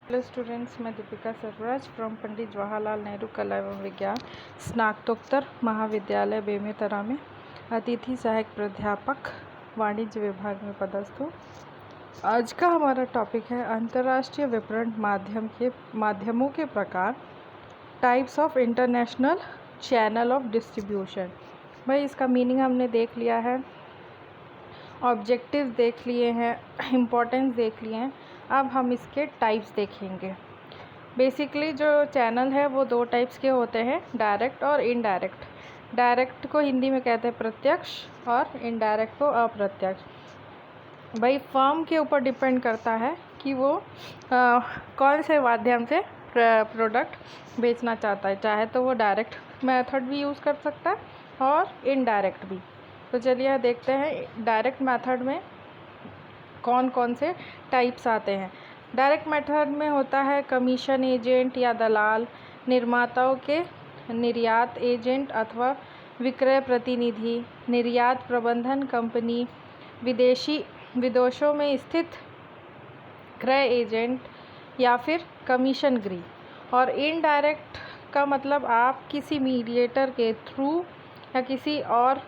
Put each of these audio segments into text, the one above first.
Hello students, मैं Deepika Sarvraj from Pandit Jawaharlal Nehru कला एवं विज्ञान स्नातकोत्तर महाविद्यालय बेमेतरा में अतिथि सहायक प्राध्यापक वाणिज्य विभाग में पदस्थ हूँ। आज का हमारा टॉपिक है अंतर्राष्ट्रीय विपणन माध्यमों के प्रकार, types of international channel of distribution. भाई इसका मीनिंग हमने देख लिया है, ऑब्जेक्टिव देख लिए हैं, इम्पोर्टेंस देख लिए हैं। अब हम इसके टाइप्स देखेंगे। बेसिकली जो चैनल है वो दो टाइप्स के होते हैं, डायरेक्ट और इनडायरेक्ट। डायरेक्ट को हिंदी में कहते हैं प्रत्यक्ष और इनडायरेक्ट को अप्रत्यक्ष। भाई फर्म के ऊपर डिपेंड करता है कि वो कौन से माध्यम से प्रोडक्ट बेचना चाहता है। चाहे तो वो डायरेक्ट मेथड भी यूज़ कर सकता है और इनडायरेक्ट भी। तो चलिए देखते हैं डायरेक्ट मेथड में कौन कौन से टाइप्स आते हैं। डायरेक्ट मेथड में होता है कमीशन एजेंट या दलाल, निर्माताओं के निर्यात एजेंट अथवा विक्रय प्रतिनिधि, निर्यात प्रबंधन कंपनी, विदेशों में स्थित क्रय एजेंट या फिर कमीशन गृह। और इनडायरेक्ट का मतलब आप किसी मीडिएटर के थ्रू या किसी और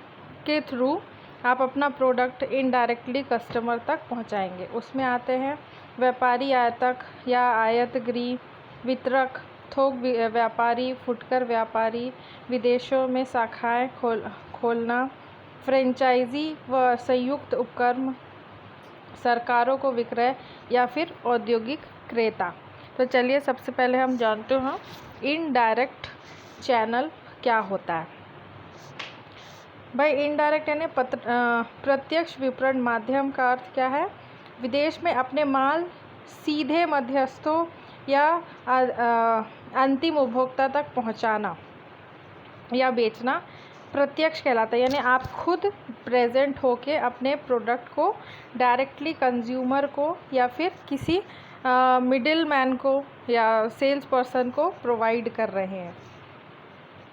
के थ्रू आप अपना प्रोडक्ट इनडायरेक्टली कस्टमर तक पहुंचाएंगे। उसमें आते हैं व्यापारी आयातक या आयतगृह, वितरक, थोक व्यापारी, फुटकर व्यापारी, विदेशों में शाखाएं खोलना, फ्रेंचाइजी व संयुक्त उपक्रम, सरकारों को विक्रय या फिर औद्योगिक क्रेता। तो चलिए सबसे पहले हम जानते हैं इनडायरेक्ट चैनल क्या होता है। भाई इनडायरेक्ट यानी प्रत्यक्ष विपणन माध्यम का अर्थ क्या है? विदेश में अपने माल सीधे मध्यस्थों या अंतिम उपभोक्ता तक पहुंचाना या बेचना प्रत्यक्ष कहलाता है। यानी आप खुद प्रेजेंट होके अपने प्रोडक्ट को डायरेक्टली कंज्यूमर को या फिर किसी मिडिल मैन को या सेल्स पर्सन को प्रोवाइड कर रहे हैं।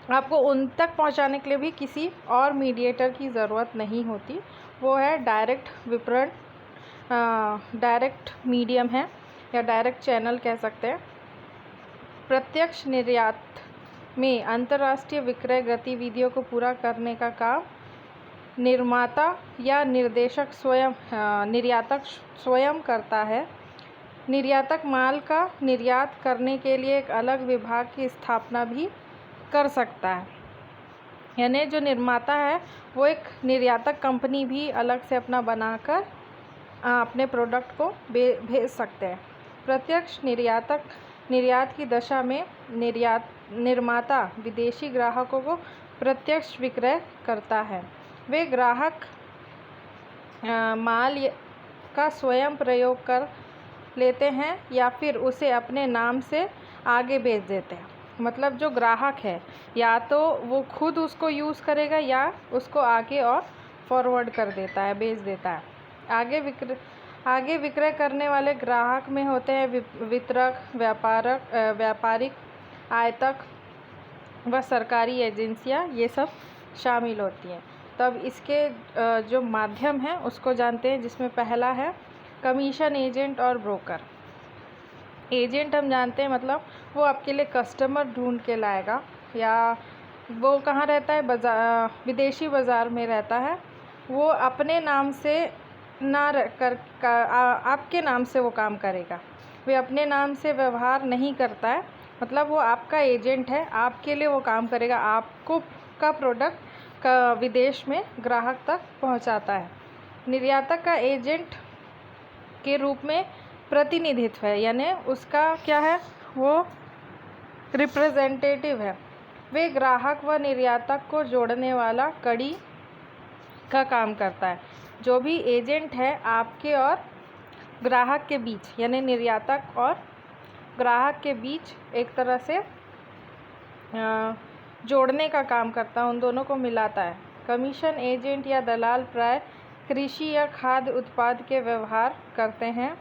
आपको उन तक पहुंचाने के लिए भी किसी और मीडिएटर की ज़रूरत नहीं होती। वो है डायरेक्ट विपणन, डायरेक्ट मीडियम है या डायरेक्ट चैनल कह सकते हैं। प्रत्यक्ष निर्यात में अंतर्राष्ट्रीय विक्रय गतिविधियों को पूरा करने का काम निर्माता या निर्यातक स्वयं करता है। निर्यातक माल का निर्यात करने के लिए एक अलग विभाग की स्थापना भी कर सकता है। यानी जो निर्माता है वो एक निर्यातक कंपनी भी अलग से अपना बनाकर अपने प्रोडक्ट को भेज सकते हैं। प्रत्यक्ष निर्यात की दशा में निर्माता विदेशी ग्राहकों को प्रत्यक्ष विक्रय करता है। वे ग्राहक माल का स्वयं प्रयोग कर लेते हैं या फिर उसे अपने नाम से आगे बेच देते हैं। मतलब जो ग्राहक है या तो वो खुद उसको यूज़ करेगा या उसको आगे और फॉरवर्ड कर देता है, बेच देता है। आगे विक्रय करने वाले ग्राहक में होते हैं वितरक, व्यापारिक, आयातक व सरकारी एजेंसियां, ये सब शामिल होती हैं। तब इसके जो माध्यम हैं उसको जानते हैं, जिसमें पहला है कमीशन एजेंट और ब्रोकर। एजेंट हम जानते हैं मतलब वो आपके लिए कस्टमर ढूंढ के लाएगा, या वो कहाँ रहता है, विदेशी बाज़ार में रहता है। वो अपने नाम से ना आपके नाम से वो काम करेगा। वे अपने नाम से व्यवहार नहीं करता है, मतलब वो आपका एजेंट है, आपके लिए वो काम करेगा, आपको का प्रोडक्ट का विदेश में ग्राहक तक पहुंचाता है। निर्यातक का एजेंट के रूप में प्रतिनिधित्व है, यानी उसका क्या है, वो रिप्रेजेंटेटिव है। वे ग्राहक व निर्यातक को जोड़ने वाला कड़ी का काम करता है। जो भी एजेंट है आपके और ग्राहक के बीच, यानी निर्यातक और ग्राहक के बीच एक तरह से जोड़ने का काम करता है, उन दोनों को मिलाता है। कमीशन एजेंट या दलाल प्राय कृषि या खाद्य उत्पाद के व्यवहार करते हैं।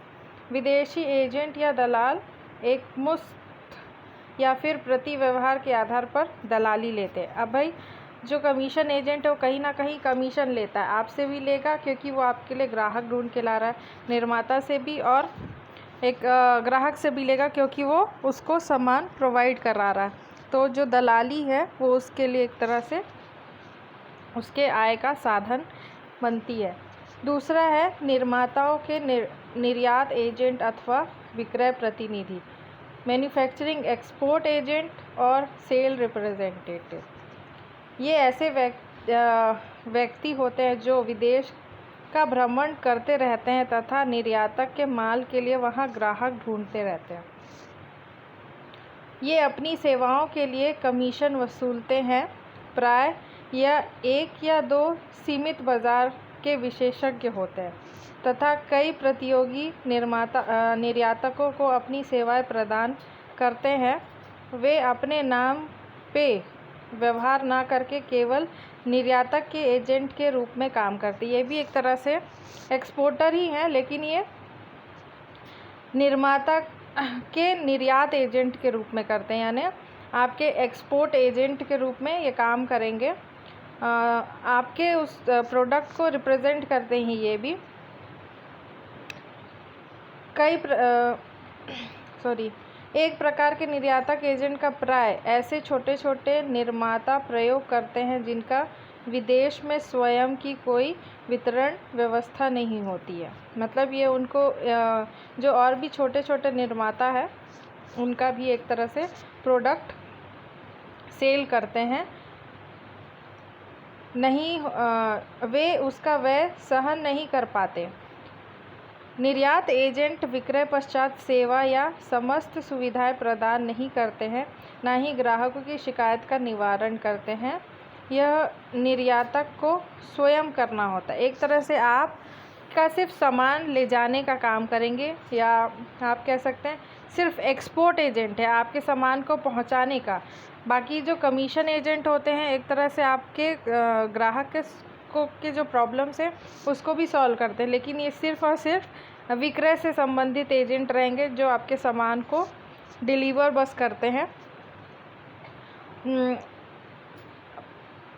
विदेशी एजेंट या दलाल एक मुश्त या फिर प्रति व्यवहार के आधार पर दलाली लेते हैं। अब भाई जो कमीशन एजेंट है वो कहीं ना कहीं कमीशन लेता है, आपसे भी लेगा क्योंकि वो आपके लिए ग्राहक ढूंढ के ला रहा है, निर्माता से भी और एक ग्राहक से भी लेगा, क्योंकि वो उसको सामान प्रोवाइड करा रहा है। तो जो दलाली है वो उसके लिए एक तरह से उसके आय का साधन बनती है। दूसरा है निर्माताओं के निर्यात एजेंट अथवा विक्रय प्रतिनिधि, मैन्युफैक्चरिंग एक्सपोर्ट एजेंट और सेल रिप्रेजेंटेटिव। ये ऐसे व्यक्ति होते हैं जो विदेश का भ्रमण करते रहते हैं तथा निर्यातक के माल के लिए वहां ग्राहक ढूंढते रहते हैं। ये अपनी सेवाओं के लिए कमीशन वसूलते हैं। प्राय यह एक या दो सीमित बाजार के विशेषज्ञ होते हैं तथा कई प्रतियोगी निर्यातकों को अपनी सेवाएं प्रदान करते हैं। वे अपने नाम पे व्यवहार ना करके केवल निर्यातक के एजेंट के रूप में काम करते हैं। ये भी एक तरह से एक्सपोर्टर ही हैं, लेकिन ये निर्माता के निर्यात एजेंट के रूप में करते हैं, यानी आपके एक्सपोर्ट एजेंट के रूप में ये काम करेंगे। आपके उस प्रोडक्ट को रिप्रेजेंट करते हैं। ये भी एक प्रकार के निर्यातक एजेंट का प्राय ऐसे छोटे छोटे निर्माता प्रयोग करते हैं जिनका विदेश में स्वयं की कोई वितरण व्यवस्था नहीं होती है। मतलब ये उनको जो और भी छोटे छोटे निर्माता है उनका भी एक तरह से प्रोडक्ट सेल करते हैं, नहीं वे उसका व्यय सहन नहीं कर पाते। निर्यात एजेंट विक्रय पश्चात सेवा या समस्त सुविधाएं प्रदान नहीं करते हैं, ना ही ग्राहकों की शिकायत का निवारण करते हैं। यह निर्यातक को स्वयं करना होता है। एक तरह से आप का सिर्फ सामान ले जाने का काम करेंगे, या आप कह सकते हैं सिर्फ एक्सपोर्ट एजेंट है आपके सामान को पहुंचाने का। बाकी जो कमीशन एजेंट होते हैं एक तरह से आपके ग्राहक के जो प्रॉब्लम्स हैं उसको भी सॉल्व करते हैं, लेकिन ये सिर्फ और सिर्फ विक्रय से संबंधित एजेंट रहेंगे जो आपके सामान को डिलीवर बस करते हैं।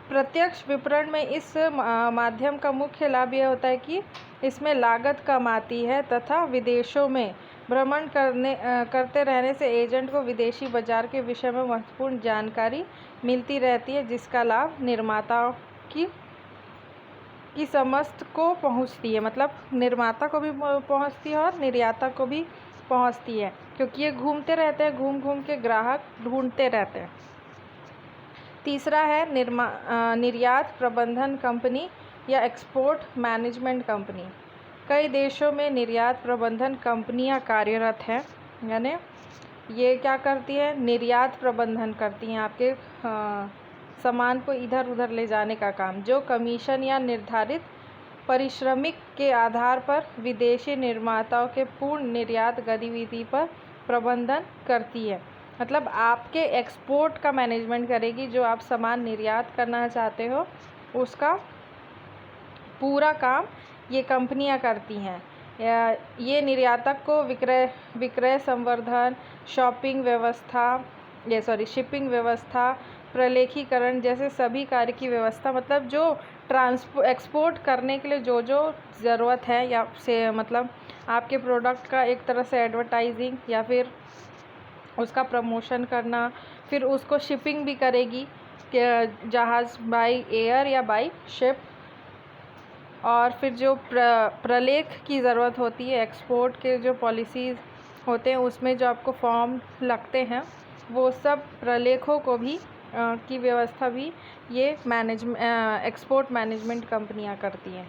प्रत्यक्ष विपणन में इस माध्यम का मुख्य लाभ यह होता है कि इसमें लागत कम आती है तथा विदेशों में भ्रमण करते रहने से एजेंट को विदेशी बाजार के विषय में महत्वपूर्ण जानकारी मिलती रहती है, जिसका लाभ निर्माताओं की समस्त को पहुंचती है। मतलब निर्माता को भी पहुंचती है और निर्याता को भी पहुंचती है, क्योंकि ये घूमते रहते हैं, घूम घूम के ग्राहक ढूंढते रहते हैं। तीसरा है निर्यात प्रबंधन कंपनी या एक्सपोर्ट मैनेजमेंट कंपनी। कई देशों में निर्यात प्रबंधन कंपनियां कार्यरत हैं, यानी ये क्या करती है, निर्यात प्रबंधन करती हैं, आपके सामान को इधर उधर ले जाने का काम, जो कमीशन या निर्धारित पारिश्रमिक के आधार पर विदेशी निर्माताओं के पूर्ण निर्यात गतिविधि पर प्रबंधन करती है। मतलब आपके एक्सपोर्ट का मैनेजमेंट करेगी, जो आप सामान निर्यात करना चाहते हो उसका पूरा काम ये कंपनियां करती हैं। ये निर्यातक को विक्रय संवर्धन, शिपिंग व्यवस्था, प्रलेखीकरण जैसे सभी कार्य की व्यवस्था, मतलब जो एक्सपोर्ट करने के लिए जो जो ज़रूरत है, या से मतलब आपके प्रोडक्ट का एक तरह से एडवर्टाइजिंग या फिर उसका प्रमोशन करना, फिर उसको शिपिंग भी करेगी जहाज़ बाई एयर या बाई शिप, और फिर जो प्रलेख की ज़रूरत होती है, एक्सपोर्ट के जो पॉलिसीज़ होते हैं उसमें जो आपको फॉर्म लगते हैं, वो सब प्रलेखों को भी की व्यवस्था भी ये एक्सपोर्ट मैनेजमेंट कंपनियां करती हैं।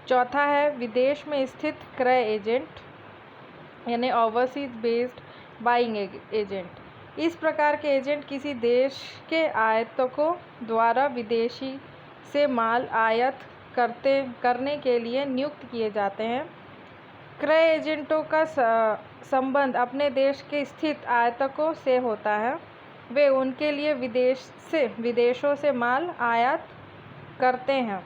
चौथा है विदेश में स्थित क्रय एजेंट, यानी ओवरसीज बेस्ड बाइंग एजेंट। इस प्रकार के एजेंट किसी देश के आयातकों द्वारा विदेशी से माल आयात करने के लिए नियुक्त किए जाते हैं। क्रय एजेंटों का संबंध अपने देश के स्थित आयातकों से होता है। वे उनके लिए विदेशों से माल आयात करते हैं।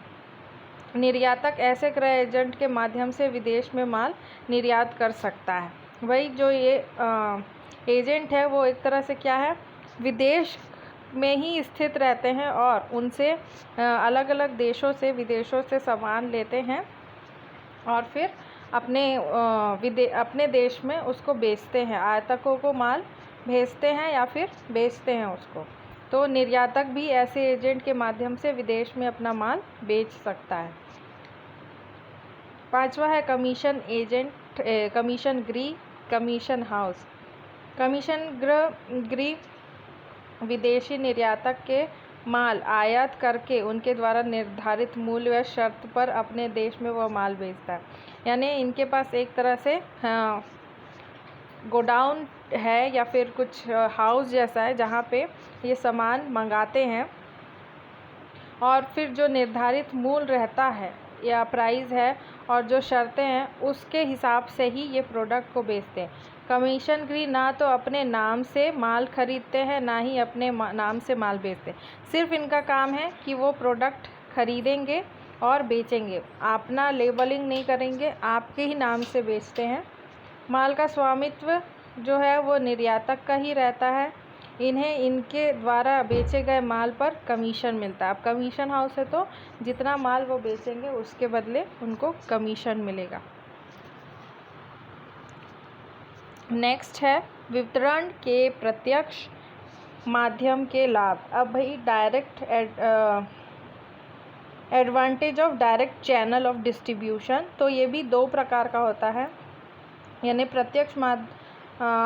निर्यातक ऐसे क्रय एजेंट के माध्यम से विदेश में माल निर्यात कर सकता है। वही जो ये एजेंट है वो एक तरह से क्या है, विदेश में ही स्थित रहते हैं और उनसे अलग अलग विदेशों से सामान लेते हैं और फिर अपने देश में उसको बेचते हैं, आयातकों को माल भेजते हैं या फिर बेचते हैं उसको। तो निर्यातक भी ऐसे एजेंट के माध्यम से विदेश में अपना माल बेच सकता है। पांचवा है कमीशन एजेंट, कमीशन गृह, कमीशन हाउस। कमीशन गृह विदेशी निर्यातक के माल आयात करके उनके द्वारा निर्धारित मूल्य व शर्त पर अपने देश में वह माल बेचता है। यानी इनके पास एक तरह से गोडाउन है या फिर कुछ हाउस जैसा है जहाँ पे ये सामान मंगाते हैं और फिर जो निर्धारित मूल्य रहता है या प्राइस है और जो शर्तें हैं उसके हिसाब से ही ये प्रोडक्ट को बेचते हैं। कमीशन गृह ना तो अपने नाम से माल खरीदते हैं ना ही अपने नाम से माल बेचते। सिर्फ इनका काम है कि वो प्रोडक्ट खरीदेंगे और बेचेंगे, अपना लेबलिंग नहीं करेंगे, आपके ही नाम से बेचते हैं। माल का स्वामित्व जो है वो निर्यातक का ही रहता है। इन्हें इनके द्वारा बेचे गए माल पर कमीशन मिलता है। अब कमीशन हाउस है तो जितना माल वो बेचेंगे उसके बदले उनको कमीशन मिलेगा। नेक्स्ट है वितरण के प्रत्यक्ष माध्यम के लाभ। अब भाई direct advantage of direct channel of distribution, तो ये भी दो प्रकार का होता है। यानी प्रत्यक्ष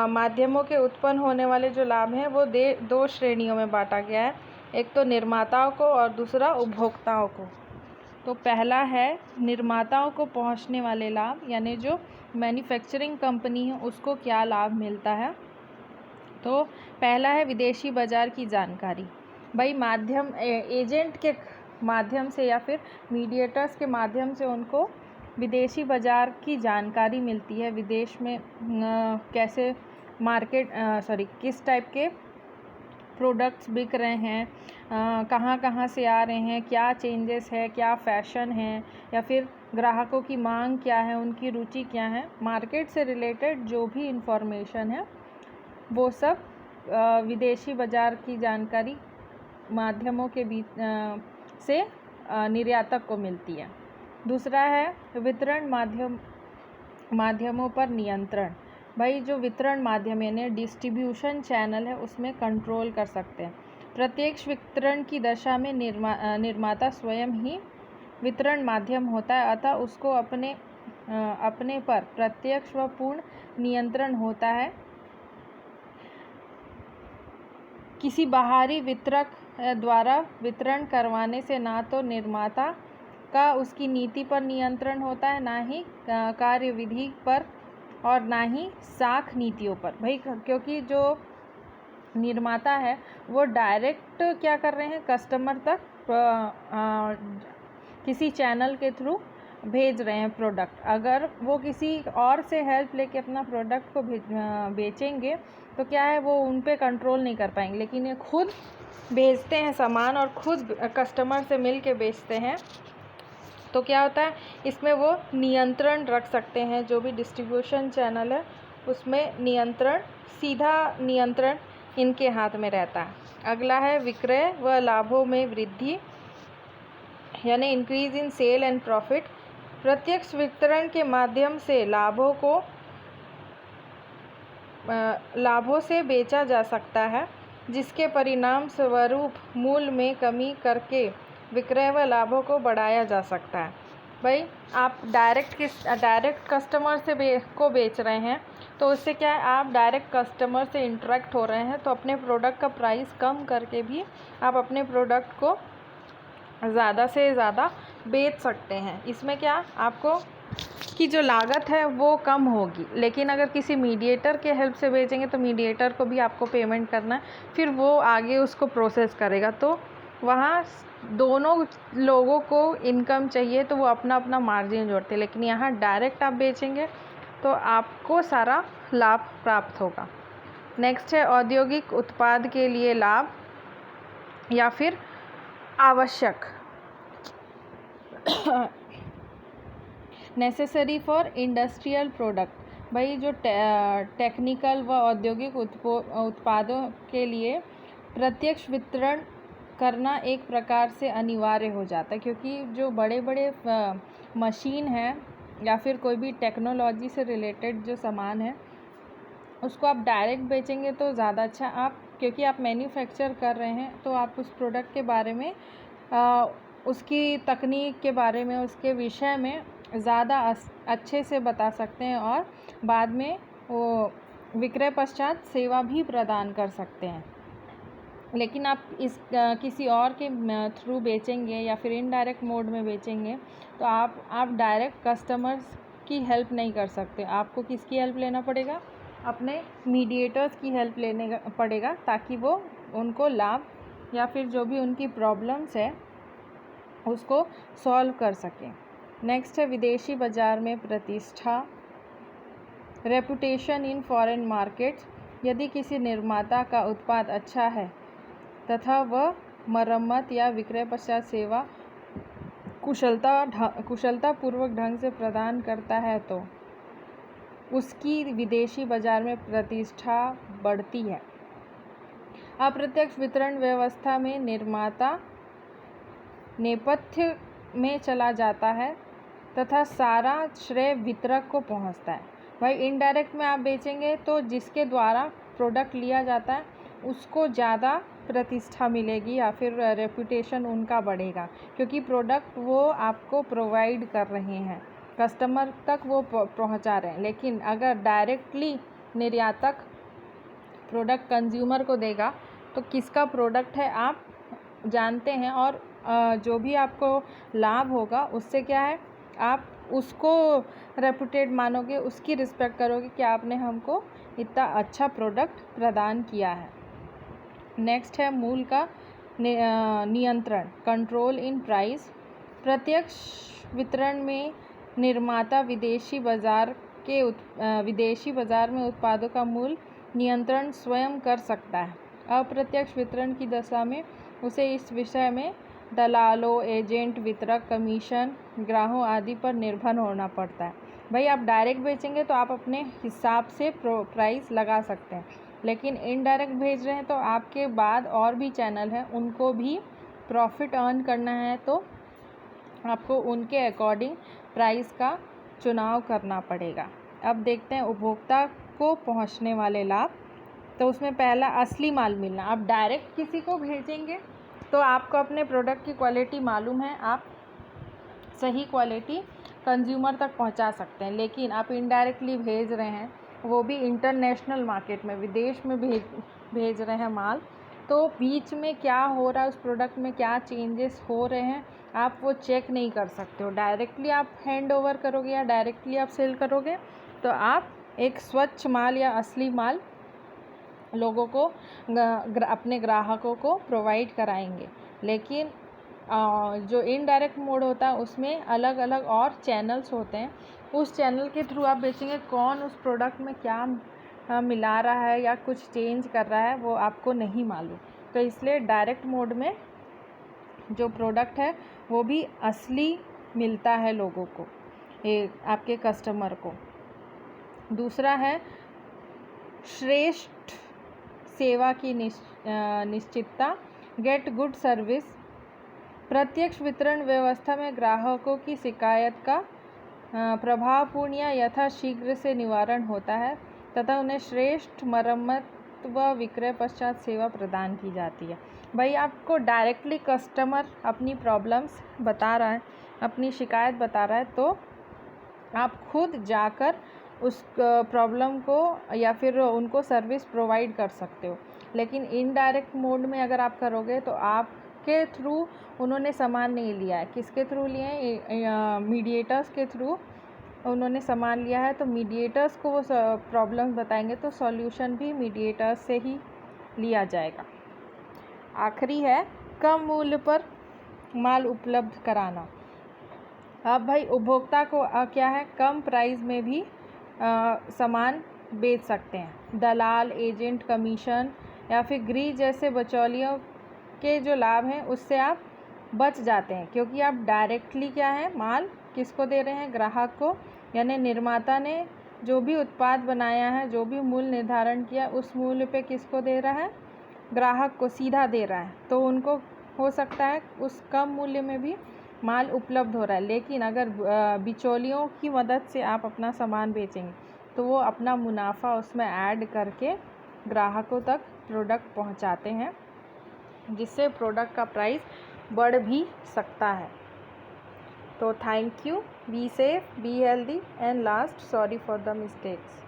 माध्यमों के उत्पन्न होने वाले जो लाभ हैं वो दो श्रेणियों में बांटा गया है, एक तो निर्माताओं को और दूसरा उपभोक्ताओं को। तो पहला है निर्माताओं को पहुंचने वाले लाभ, यानी जो मैन्युफैक्चरिंग कंपनी है उसको क्या लाभ मिलता है। तो पहला है विदेशी बाज़ार की जानकारी। भाई माध्यम एजेंट के माध्यम से या फिर मीडिएटर्स के माध्यम से उनको विदेशी बाज़ार की जानकारी मिलती है। विदेश में कैसे किस टाइप के प्रोडक्ट्स बिक रहे हैं, कहाँ कहाँ से आ रहे हैं, क्या चेंजेस है, क्या फ़ैशन है, या फिर ग्राहकों की मांग क्या है, उनकी रुचि क्या है। मार्केट से रिलेटेड जो भी इंफॉर्मेशन है वो सब विदेशी बाज़ार की जानकारी माध्यमों के बीच से निर्यातक को मिलती है। दूसरा है वितरण माध्यमों पर नियंत्रण। भाई जो वितरण माध्यम यानी डिस्ट्रीब्यूशन चैनल है उसमें कंट्रोल कर सकते हैं। प्रत्यक्ष वितरण की दशा में निर्माता स्वयं ही वितरण माध्यम होता है, अतः उसको अपने पर प्रत्यक्ष व पूर्ण नियंत्रण होता है। किसी बाहरी वितरक द्वारा वितरण करवाने से ना तो निर्माता का उसकी नीति पर नियंत्रण होता है, ना ही कार्यविधि पर और ना ही साख नीतियों पर। भाई क्योंकि जो निर्माता है वो डायरेक्ट क्या कर रहे हैं, कस्टमर तक किसी चैनल के थ्रू भेज रहे हैं प्रोडक्ट। अगर वो किसी और से हेल्प लेके अपना प्रोडक्ट को बेचेंगे तो क्या है, वो उन पे कंट्रोल नहीं कर पाएंगे। लेकिन ये खुद भेजते हैं सामान और खुद कस्टमर से मिल के बेचते हैं, तो क्या होता है इसमें वो नियंत्रण रख सकते हैं। जो भी डिस्ट्रीब्यूशन चैनल है उसमें सीधा नियंत्रण इनके हाथ में रहता है। अगला है विक्रय व लाभों में वृद्धि, यानी increase in sale and profit. प्रत्यक्ष वितरण के माध्यम से लाभों से बेचा जा सकता है, जिसके परिणाम स्वरूप मूल्य में कमी करके विक्रय व लाभों को बढ़ाया जा सकता है। भाई आप डायरेक्ट कस्टमर से बेच रहे हैं तो उससे क्या है, आप डायरेक्ट कस्टमर से इंटरेक्ट हो रहे हैं, तो अपने प्रोडक्ट का प्राइस कम करके भी आप अपने प्रोडक्ट को ज़्यादा से ज़्यादा बेच सकते हैं। इसमें क्या आपको की जो लागत है वो कम होगी। लेकिन अगर किसी मीडिएटर के हेल्प से बेचेंगे तो मीडिएटर को भी आपको पेमेंट करना है, फिर वो आगे उसको प्रोसेस करेगा, तो वहाँ दोनों लोगों को इनकम चाहिए तो वो अपना अपना मार्जिन जोड़ते हैं। लेकिन यहाँ डायरेक्ट आप बेचेंगे तो आपको सारा लाभ प्राप्त होगा। नेक्स्ट है औद्योगिक उत्पाद के लिए लाभ या फिर आवश्यक नेसेसरी फॉर इंडस्ट्रियल प्रोडक्ट। भाई जो टेक्निकल व औद्योगिक उत्पादों के लिए प्रत्यक्ष वितरण करना एक प्रकार से अनिवार्य हो जाता है, क्योंकि जो बड़े बड़े मशीन हैं या फिर कोई भी टेक्नोलॉजी से रिलेटेड जो सामान है उसको आप डायरेक्ट बेचेंगे तो ज़्यादा अच्छा। आप क्योंकि आप मैन्युफैक्चर कर रहे हैं तो आप उस प्रोडक्ट के बारे में उसकी तकनीक के बारे में, उसके विषय में ज़्यादा अच्छे से बता सकते हैं और बाद में वो विक्रय पश्चात सेवा भी प्रदान कर सकते हैं। लेकिन आप इस किसी और के थ्रू बेचेंगे या फिर इनडायरेक्ट मोड में बेचेंगे तो आप डायरेक्ट कस्टमर्स की हेल्प नहीं कर सकते। आपको किसकी हेल्प लेना पड़ेगा? अपने मीडिएटर्स की हेल्प लेने पड़ेगा ताकि वो उनको लाभ या फिर जो भी उनकी प्रॉब्लम्स है उसको सॉल्व कर सकें। नेक्स्ट है विदेशी बाज़ार में प्रतिष्ठा, रेपुटेशन इन फॉरेन मार्केट्स। यदि किसी निर्माता का उत्पाद अच्छा है तथा वह मरम्मत या विक्रय पश्चात सेवा कुशलतापूर्वक ढंग से प्रदान करता है तो उसकी विदेशी बाज़ार में प्रतिष्ठा बढ़ती है। अप्रत्यक्ष वितरण व्यवस्था में निर्माता नेपथ्य में चला जाता है तथा सारा श्रेय वितरक को पहुंचता है। भाई इनडायरेक्ट में आप बेचेंगे तो जिसके द्वारा प्रोडक्ट लिया जाता है उसको ज़्यादा प्रतिष्ठा मिलेगी या फिर रेपुटेशन उनका बढ़ेगा, क्योंकि प्रोडक्ट वो आपको प्रोवाइड कर रहे हैं, कस्टमर तक वो पहुंचा रहे हैं। लेकिन अगर डायरेक्टली निर्यातक प्रोडक्ट कंज्यूमर को देगा तो किसका प्रोडक्ट है आप जानते हैं और जो भी आपको लाभ होगा उससे क्या है, आप उसको रेपुटेड मानोगे, उसकी रिस्पेक्ट करोगे कि आपने हमको इतना अच्छा प्रोडक्ट प्रदान किया है। नेक्स्ट है मूल का नियंत्रण, कंट्रोल इन प्राइस। प्रत्यक्ष वितरण में निर्माता विदेशी बाज़ार में उत्पादों का मूल नियंत्रण स्वयं कर सकता है। अप्रत्यक्ष वितरण की दशा में उसे इस विषय में दलालों, एजेंट, वितरक, कमीशन, ग्राहकों आदि पर निर्भर होना पड़ता है। भाई आप डायरेक्ट बेचेंगे तो आप अपने हिसाब से प्राइस लगा सकते हैं, लेकिन इनडायरेक्ट भेज रहे हैं तो आपके बाद और भी चैनल हैं, उनको भी प्रॉफिट अर्न करना है तो आपको उनके अकॉर्डिंग प्राइस का चुनाव करना पड़ेगा। अब देखते हैं उपभोक्ता को पहुंचने वाले लाभ। तो उसमें पहला असली माल मिलना। आप डायरेक्ट किसी को भेजेंगे तो आपको अपने प्रोडक्ट की क्वालिटी मालूम है, आप सही क्वालिटी कंज्यूमर तक पहुंचा सकते हैं। लेकिन आप इनडायरेक्टली भेज रहे हैं, वो भी इंटरनेशनल मार्केट में, विदेश में भेज रहे हैं माल, तो बीच में क्या हो रहा है, उस प्रोडक्ट में क्या चेंजेस हो रहे हैं आप वो चेक नहीं कर सकते हो। डायरेक्टली आप हैंड ओवर करोगे या डायरेक्टली आप सेल करोगे तो आप एक स्वच्छ माल या असली माल लोगों को अपने ग्राहकों को प्रोवाइड कराएंगे। लेकिन जो इनडायरेक्ट मोड होता है उसमें अलग अलग और चैनल्स होते हैं, उस चैनल के थ्रू आप बेचेंगे। कौन उस प्रोडक्ट में क्या मिला रहा है या कुछ चेंज कर रहा है वो आपको नहीं मालूम। तो इसलिए डायरेक्ट मोड में जो प्रोडक्ट है वो भी असली मिलता है लोगों को, आपके कस्टमर को। दूसरा है श्रेष्ठ सेवा की निश्चितता, गेट गुड सर्विस। प्रत्यक्ष वितरण व्यवस्था में ग्राहकों की शिकायत का प्रभावपूर्ण या यथाशीघ्र से निवारण होता है तथा उन्हें श्रेष्ठ मरम्मत व विक्रय पश्चात सेवा प्रदान की जाती है। भाई आपको डायरेक्टली कस्टमर अपनी प्रॉब्लम्स बता रहा है, अपनी शिकायत बता रहा है, तो आप खुद जाकर उस प्रॉब्लम को या फिर उनको सर्विस प्रोवाइड कर सकते हो। लेकिन इनडायरेक्ट मोड में अगर आप करोगे तो आपके थ्रू उन्होंने सामान नहीं लिया है। किसके थ्रू लिए हैं? मीडिएटर्स के थ्रू उन्होंने सामान लिया है, तो मीडिएटर्स को वो प्रॉब्लम्स बताएंगे तो सॉल्यूशन भी मीडिएटर्स से ही लिया जाएगा। आखिरी है कम मूल्य पर माल उपलब्ध कराना। अब भाई उपभोक्ता को क्या है, कम प्राइस में भी सामान बेच सकते हैं। दलाल, एजेंट, कमीशन या फिर गृह जैसे बिचौलियों के जो लाभ हैं उससे आप बच जाते हैं, क्योंकि आप डायरेक्टली क्या है माल किसको दे रहे हैं? ग्राहक को। यानी निर्माता ने जो भी उत्पाद बनाया है, जो भी मूल्य निर्धारण किया, उस मूल्य पे किसको दे रहा है? ग्राहक को सीधा दे रहा है। तो उनको हो सकता है उस कम मूल्य में भी माल उपलब्ध हो रहा है, लेकिन अगर बिचौलियों की मदद से आप अपना सामान बेचेंगे तो वो अपना मुनाफा उसमें ऐड करके ग्राहकों तक प्रोडक्ट पहुंचाते हैं, जिससे प्रोडक्ट का प्राइस बढ़ भी सकता है। तो thank you, be safe, be healthy and last, sorry for the mistakes.